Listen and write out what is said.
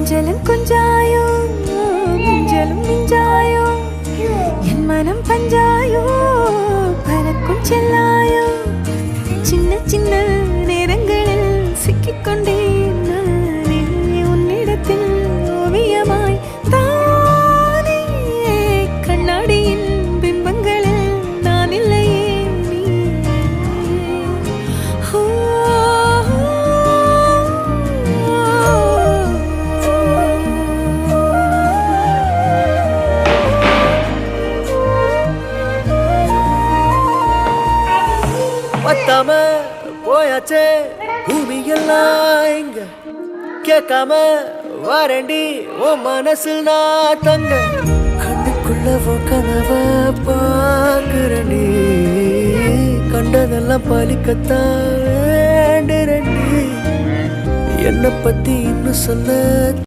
கொஞ்சலும் கொஞ்சாயோ மிஞ்சலும் மிஞ்சாயோ என் மனம் பஞ்சாயோ பறக்கும் செல்லாயோ சின்ன சின்ன நேரங்களில் சிக்கிக்கொண்டேன் நானே உன்னிடத்தில் ஓவியமாய் தானே கண்ணாடியின் பிம்பங்களில் நான் இல்லையே நீ பத்தாம போயாச்சே பூமி எல்லாம் இங்க கேட்காம வாரண்டி ஓ மனசில் நான் தங்க கண்ணுக்குள்ள கனவ பாக்குறண்டி கண்டதெல்லாம் பலிக்கத்தான் வேண்டுறண்டி என்னை பத்தி இன்னும் சொல்ல